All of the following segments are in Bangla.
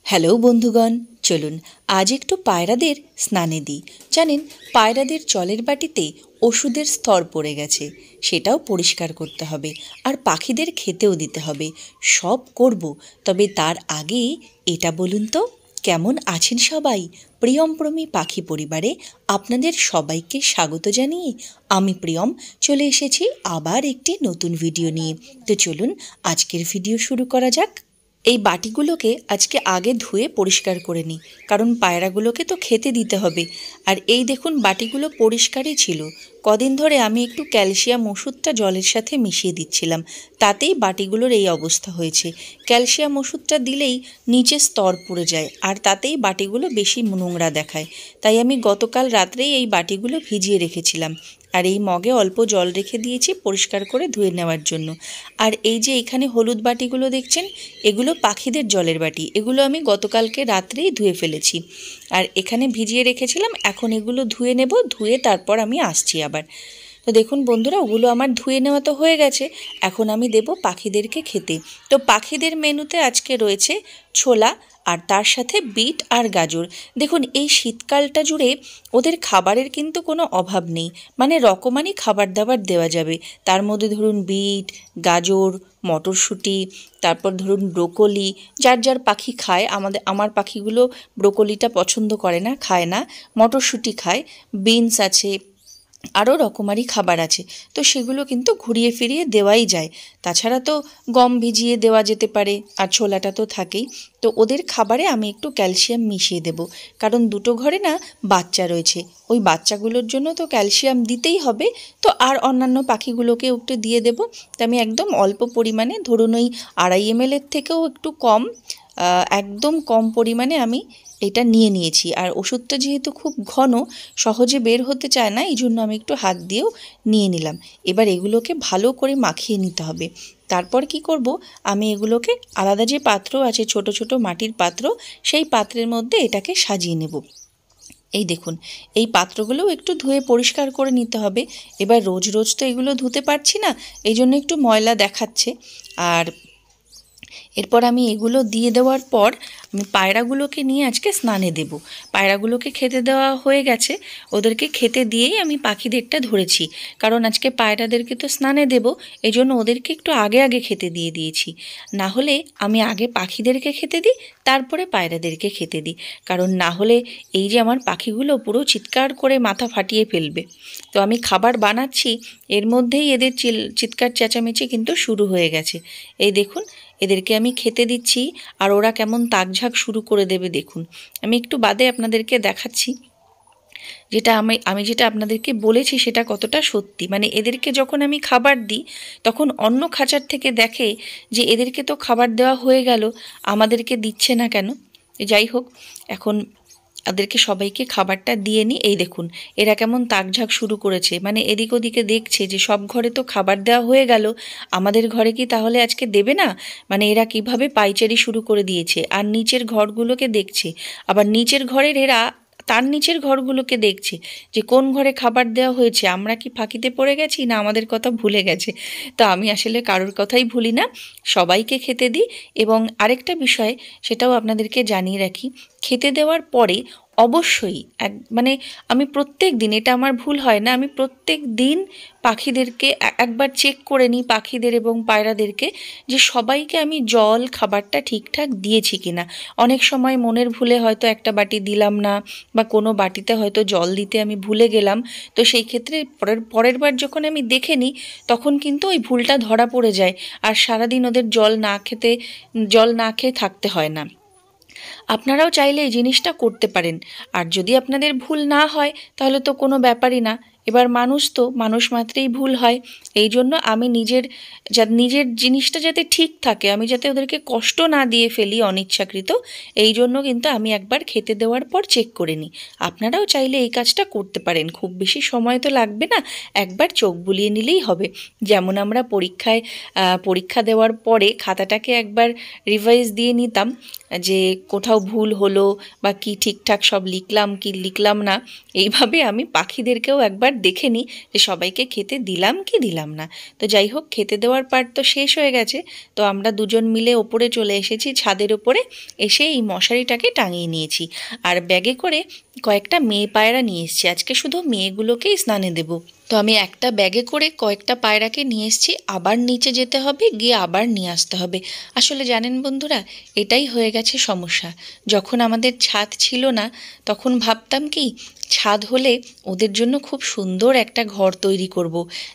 হ্যালো বন্ধুগণ, চলুন আজ একটু পায়রাদের স্নানে দিই। জানেন, পায়রাদের জলের বাটিতে ওষুধের স্তর পড়ে গেছে, সেটাও পরিষ্কার করতে হবে, আর পাখিদের খেতেও দিতে হবে। সব করব, তবে তার আগে এটা বলুন তো, কেমন আছেন সবাই? প্রিয়মপ্রমী পাখি পরিবারে আপনাদের সবাইকে স্বাগত জানিয়ে আমি প্রিয়ম চলে এসেছি আবার একটি নতুন ভিডিও নিয়ে। তো চলুন আজকের ভিডিও শুরু করা যাক। এই বাটিগুলোকে আজকে আগে ধুয়ে পরিষ্কার করে নিই, কারণ পায়রাগুলোকে তো খেতে দিতে হবে। আর এই দেখুন, বাটিগুলো পরিষ্কারই ছিল। কদিন ধরে আমি একটু ক্যালসিয়াম ওষুধটা জলের সাথে মিশিয়ে দিচ্ছিলাম, তাতেই বাটিগুলোর এই অবস্থা হয়েছে। ক্যালসিয়াম ওষুধটা দিলেই নিচে স্তর পড়ে যায়, আর তাতেই বাটিগুলো বেশি নোংরা দেখায়। তাই আমি গতকাল রাত্রেই এই বাটিগুলো ভিজিয়ে রেখেছিলাম, আর এই মগে অল্প জল রেখে দিয়েছি পরিষ্কার করে ধুয়ে নেওয়ার জন্য। আর এই যে এখানে হলুদ বাটিগুলো দেখছেন, এগুলো পাখিদের জলের বাটি। এগুলো আমি গতকালকে রাত্রেই ধুয়ে ফেলেছি, আর এখানে ভিজিয়ে রেখেছিলাম। এখন এগুলো ধুয়ে নেব, ধুয়ে তারপর আমি আসছি আবার। তো দেখুন বন্ধুরা, ওগুলো আমার ধুয়ে নেওয়া তো হয়ে গেছে। এখন আমি দেব পাখিদেরকে খেতে। তো পাখিদের মেনুতে আজকে রয়েছে ছোলা, আর তার সাথে বিট আর গাজর। দেখুন, এই শীতকালটা জুড়ে ওদের খাবারের কিন্তু কোনো অভাব নেই, মানে রকমারি খাবার দাবার দেওয়া যাবে। তার মধ্যে ধরুন বিট, গাজর, মটরশুঁটি, তারপর ধরুন ব্রোকলি। যার যার পাখি খায়, আমার পাখিগুলো ব্রোকলিটা পছন্দ করে না, খায় না। মটরশুঁটি খায়, বিনস আছে, আরও রকমারি খাবার আছে। তো সেগুলো কিন্তু ঘুরিয়ে ফিরিয়ে দেওয়াই যায়। তাছাড়া তো গম ভিজিয়ে দেওয়া যেতে পারে, আর ছোলাটা তো থাকেই। তো ওদের খাবারে আমি একটু ক্যালসিয়াম মিশিয়ে দেব, কারণ দুটো ঘরে না বাচ্চা রয়েছে, ওই বাচ্চাগুলোর জন্য তো ক্যালসিয়াম দিতেই হবে। তো আর অন্যান্য পাখিগুলোকেও একটু দিয়ে দেব। তো আমি একদম অল্প পরিমাণে, ধরুন ওই 2.5 ml থেকেও একটু কম, একদম কম পরিমাণে আমি এটা নিয়ে নিয়েছি। আর ওষুধটা যেহেতু খুব ঘন, সহজে বের হতে চায় না, এই জন্য আমি একটু হাত দিয়েও নিয়ে নিলাম। এবার এগুলোকে ভালো করে মাখিয়ে নিতে হবে। তারপর কি করব, আমি এগুলোকে আলাদা যে পাত্র আছে, ছোট ছোট মাটির পাত্র, সেই পাত্রের মধ্যে এটাকে সাজিয়ে নেব। এই দেখুন, এই পাত্রগুলোও একটু ধুয়ে পরিষ্কার করে নিতে হবে। এবার রোজ রোজ তো এগুলো ধুতে পারছি না, এই জন্য একটু ময়লা দেখাচ্ছে। আর এরপর আমি এগুলো দিয়ে দেওয়ার পর আমি পায়রাগুলোকে নিয়ে আজকে স্নানে দেব। পায়রাগুলোকে খেতে দেওয়া হয়ে গেছে, ওদেরকে খেতে দিয়েই আমি পাখিদেরটা ধরেছি। কারণ আজকে পায়রাদেরকে তো স্নানে দেব, এই জন্য ওদেরকে একটু আগে আগে খেতে দিয়ে দিয়েছি। না হলে আমি আগে পাখিদেরকে খেতে দিই, তারপরে পায়রাদেরকে খেতে দিই। কারণ না হলে এই যে আমার পাখিগুলো পুরো চিৎকার করে মাথা ফাটিয়ে ফেলবে। তো আমি খাবার বানাচ্ছি, এর মধ্যেই এদের চিৎকার চেঁচামেচি কিন্তু শুরু হয়ে গেছে। এই দেখুন, এদেরকে আমি খেতে দিচ্ছি, আর ওরা কেমন তাকঝাক শুরু করে দেবে দেখুন। আমি একটু বাদে আপনাদেরকে দেখাচ্ছি যেটা আমি যেটা আপনাদেরকে বলেছি সেটা কতটা সত্যি। মানে এদেরকে যখন আমি খাবার দিই, তখন অন্য খাঁচার থেকে দেখে যে এদেরকে তো খাবার দেওয়া হয়ে গেল, আমাদেরকে দিচ্ছে না কেন। যাই হোক, এখন ওদেরকে সবাইকে খাবারটা দিয়ে নিই। এই দেখুন, এরা কেমন তাকঝাক শুরু করেছে, মানে এদিক ওদিকে দেখছে যে সব ঘরে তো খাবার দেওয়া হয়ে গেল, আমাদের ঘরে কি তাহলে আজকে দেবে না। মানে এরা কিভাবে পাইচারি শুরু করে দিয়েছে, আর নিচের ঘরগুলোকে দেখছে, আবার নিচের ঘরের এরা তার নিচের ঘরগুলোকে দেখছে যে কোন ঘরে খাবার দেওয়া হয়েছে, আমরা কি ফাঁকিতে পড়ে গেছি না আমাদের কথা ভুলে গেছে। তো আমি আসলে কারোর কথাই ভুলি না, সবাইকে খেতে দিই। এবং আরেকটা বিষয়, সেটাও আপনাদেরকে জানিয়ে রাখি, খেতে দেওয়ার পরে অবশ্যই মানে আমি প্রত্যেক দিন, এটা আমার ভুল হয় না, আমি প্রত্যেক দিন পাখিদেরকে একবার চেক করে নিই, পাখিদের এবং পায়রাদেরকে, যে সবাইকে আমি জল খাবারটা ঠিকঠাক দিয়েছি কিনা। অনেক সময় মনের ভুলে হয়তো একটা বাটি দিলাম না, বা কোনো বাটিতে হয়তো জল দিতে আমি ভুলে গেলাম। তো সেই ক্ষেত্রে পরের বার যখন আমি দেখে নিই, তখন কিন্তু ওই ভুলটা ধরা পড়ে যায়, আর সারাদিন ওদের জল না খেয়ে থাকতে হয় না। আপনারাও চাইলে এই জিনিসটা করতে পারেন। আর যদি আপনাদের ভুল না হয়, তাহলে তো কোনো ব্যাপারই না। এবার মানুষ মাত্রেই ভুল হয়। এই জন্য আমি নিজের জিনিসটা যাতে ঠিক থাকে, আমি যাতে ওদেরকে কষ্ট না দিয়ে ফেলি অনিচ্ছাকৃত, এই জন্য কিন্তু আমি একবার খেতে দেওয়ার পর চেক করে নিই। আপনারাও চাইলে এই কাজটা করতে পারেন, খুব বেশি সময় তো লাগবে না, একবার চোখ বুলিয়ে নিলেই হবে। যেমন আমরা পরীক্ষা দেওয়ার পরে খাতাটাকে একবার রিভাইজ দিয়ে নিতাম, যে কোথাও ভুল হলো বা কি ঠিকঠাক সব লিখলাম কি লিখলাম না, এইভাবে আমি পাখিদেরকেও একবার দেখে নিই যে সবাইকে খেতে দিলাম কি দিলাম না। তো যাই হোক, খেতে দেওয়ার পার্ট তো শেষ হয়ে গেছে। তো আমরা দুজন মিলে ওপরে চলে এসেছি, ছাদের ওপরে এসে এই মশারিটাকে টাঙিয়ে নিয়েছি। আর ব্যাগে করে কয়েকটা মেয়ে পায়রা নিয়ে এসেছি, আজকে শুধু মেয়েগুলোকেই স্নানে দেব। তো আমি একটা ব্যাগে করে কয়েকটা পায়রাকে নিয়ে এসেছি, আবার নিচে যেতে হবে, গিয়ে আবার নিয়ে আসতে হবে। আসলে জানেন বন্ধুরা, এটাই হয়ে গেছে সমস্যা। যখন আমাদের ছাদ ছিল না তখন ভাবতাম কি, ছাদ হলে ওদের জন্য খুব সুন্দর একটা ঘর তৈরি করব,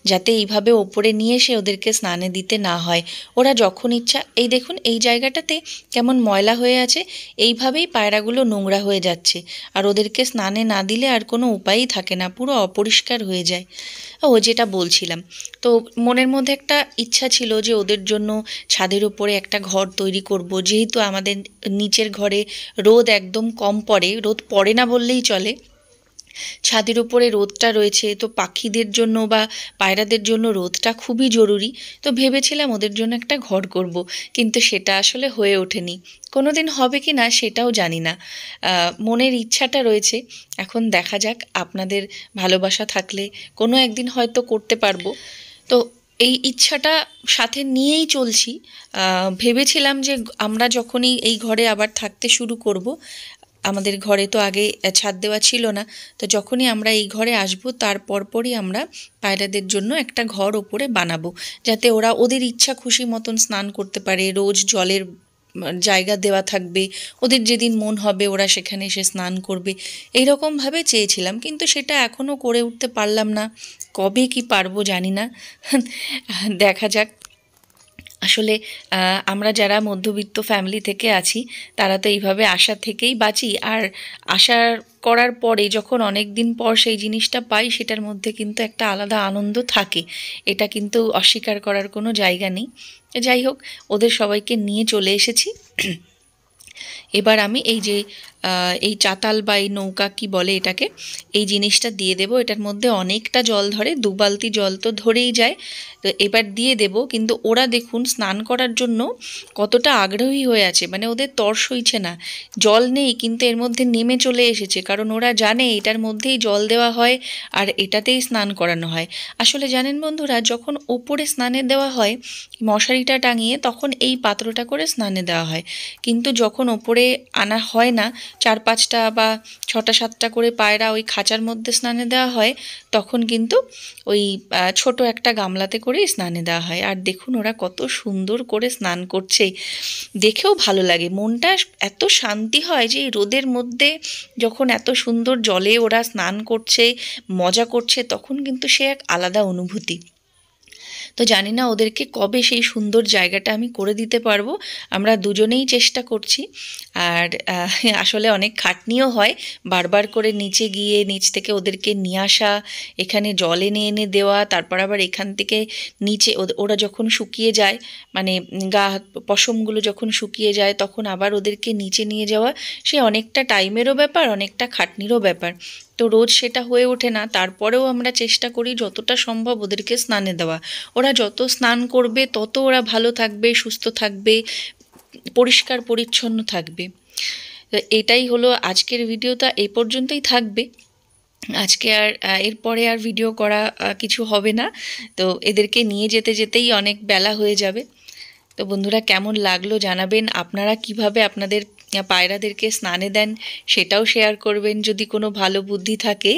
যাতে এইভাবে ওপরে নিয়ে এসে ওদেরকে স্নানে দিতে না হয়। ওরা যখন ইচ্ছা, এই দেখুন এই জায়গাটাতে কেমন ময়লা হয়ে আছে, এইভাবেই পায়রাগুলো নোংরা হয়ে যাচ্ছে। আর ওদেরকে স্নানে না দিলে আর কোনো উপায়ই থাকে না, পুরো অপরিষ্কার হয়ে যায়। যেটা বলছিলাম, তো মনের মধ্যে একটা ইচ্ছা ছিল যে ওদের জন্য ছাদের উপরে একটা ঘর তৈরি করব, যেহেতু আমাদের নিচের ঘরে রোদ একদম কম পড়ে, রোদ পড়ে না বললেই চলে। ছাদের উপরে রোদটা রয়েছে, তো পাখিদের জন্য বা পায়রাদের জন্য রোদটা খুবই জরুরি। তো ভেবেছিলাম ওদের জন্য একটা ঘর করব, কিন্তু সেটা আসলে হয়ে ওঠেনি। কোনো দিন হবে কি না সেটাও জানি না, মনের ইচ্ছাটা রয়েছে। এখন দেখা যাক, আপনাদের ভালোবাসা থাকলে কোনো একদিন হয়তো করতে পারবো। তো এই ইচ্ছাটা সাথে নিয়েই চলছি। ভেবেছিলাম যে আমরা যখনই এই ঘরে আবার থাকতে শুরু করব, আমাদের ঘরে তো আগে ছাদ দেওয়া ছিল না, তো যখনই আমরা এই ঘরে আসব তার পরপরই আমরা পায়রাদের জন্য একটা ঘর ওপরে বানাবো, যাতে ওরা ওদের ইচ্ছা খুশি মতন স্নান করতে পারে। রোজ জলের জায়গা দেওয়া থাকবে, ওদের যেদিন মন হবে ওরা সেখানে এসে স্নান করবে। এইরকমভাবে চেয়েছিলাম, কিন্তু সেটা এখনও করে উঠতে পারলাম না। কবে কি পারবো জানি না, দেখা যাক। আসলে আমরা যারা মধ্যবিত্ত ফ্যামিলি থেকে আছি তারা তো এইভাবে আশা থেকেই বাঁচি, আর আশা করার পরে যখন অনেক দিন পর সেই জিনিসটা পাই, সেটার মধ্যে কিন্তু একটা আলাদা আনন্দ থাকে, এটা কিন্তু অস্বীকার করার কোনো জায়গা নেই। যাই হোক, ওদের সবাইকে নিয়ে চলে এসেছি। এবার আমি এই যে এই চাতাল বা এই নৌকা কি বলে এটাকে, এই জিনিসটা দিয়ে দেব। এটার মধ্যে অনেকটা জল ধরে, 2 বালতি জল তো ধরেই যায়। তো এবার দিয়ে দেব, কিন্তু ওরা দেখুন স্নান করার জন্য কতটা আগ্রহী হয়ে আছে, মানে ওদের তর্স হইছে না। জল নেই কিন্তু এর মধ্যে নেমে চলে এসেছে, কারণ ওরা জানে এটার মধ্যেই জল দেওয়া হয় আর এটাতেই স্নান করানো হয়। আসলে জানেন বন্ধুরা, যখন ওপরে স্নানে দেওয়া হয় মশারিটা টাঙিয়ে, তখন এই পাত্রটা করে স্নানে দেওয়া হয়, কিন্তু যখন ওপরে আনা হয় না, 4-5টা বা 6টা-7টা করে পায়রা ওই খাঁচার মধ্যে স্নানে দেওয়া হয়, তখন কিন্তু ওই ছোট একটা গামলাতে করেই স্নানে দেওয়া হয়। আর দেখুন ওরা কত সুন্দর করে স্নান করছে, দেখেও ভালো লাগে, মনটা এত শান্তি হয় যে এই রোদের মধ্যে যখন এত সুন্দর জলে ওরা স্নান করছে, মজা করছে, তখন কিন্তু সে এক আলাদা অনুভূতি। তো জানি না ওদেরকে কবে সেই সুন্দর জায়গাটা আমি করে দিতে পারবো, আমরা দুজনেই চেষ্টা করছি। আর আসলে অনেক খাটনিও হয়, বারবার করে নিচে গিয়ে নিচ থেকে ওদেরকে নিয়ে আসা, এখানে জল এনে এনে দেওয়া, তারপর আবার এখান থেকে নিচে ওরা যখন শুকিয়ে যায়, মানে গা পশমগুলো যখন শুকিয়ে যায়, তখন আবার ওদেরকে নিচে নিয়ে যাওয়া, সে অনেকটা টাইমেরও ব্যাপার, অনেকটা খাটনিরও ব্যাপার। তো রোজ সেটা হয়ে ওঠে না, তারপরেও আমরা চেষ্টা করি যতটা সম্ভব ওদেরকে স্নানে দেওয়া। ওরা যত স্নান করবে তত ওরা ভালো থাকবে, সুস্থ থাকবে, পরিষ্কার পরিচ্ছন্ন থাকবে। তো এটাই হলো আজকের ভিডিওটা, এই পর্যন্তই থাকবে। আজকে আর এরপরে আর ভিডিও করা কিছু হবে না, তো এদেরকে নিয়ে যেতে যেতেই অনেক বেলা হয়ে যাবে। তো বন্ধুরা, কেমন লাগলো জানাবেন, আপনারা কিভাবে আপনাদের পায়রাদেরকে স্নানে দেন সেটাও শেয়ার করবেন। যদি কোনো ভালো বুদ্ধি থাকে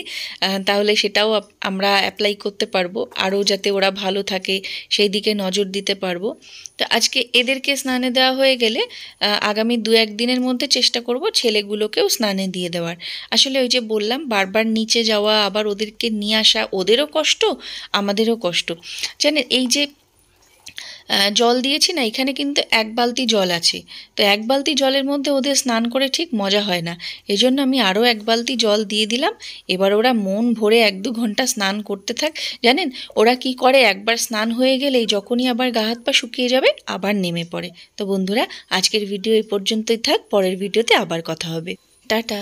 তাহলে সেটাও আমরা অ্যাপ্লাই করতে পারবো, আরও যাতে ওরা ভালো থাকে সেই দিকে নজর দিতে পারবো। তো আজকে এদেরকে স্নানে দেওয়া হয়ে গেলে আগামী 2-1 দিনের মধ্যে চেষ্টা করব ছেলেগুলোকেও স্নানে দিয়ে দেওয়ার। আসলে ওই যে বললাম, বারবার নিচে যাওয়া, আবার ওদেরকে নিয়ে আসা, ওদেরও কষ্ট আমাদেরও কষ্ট। জানেন, এই যে জল দিয়েছি না, এখানে কিন্তু 1 বালতি জল আছে, তো 1 বালতি জলের মধ্যে ওদের স্নান করে ঠিক মজা হয় না, এজন্য আমি আরও 1 বালতি জল দিয়ে দিলাম। এবার ওরা মন ভরে 1-2 ঘন্টা স্নান করতে থাক। জানেন ওরা কি করে, একবার স্নান হয়ে গেলেই যখনই আবার গা হাত পা শুকিয়ে যাবে আবার নেমে পড়ে। তো বন্ধুরা, আজকের ভিডিও এই পর্যন্তই থাক, পরের ভিডিওতে আবার কথা হবে। টাটা।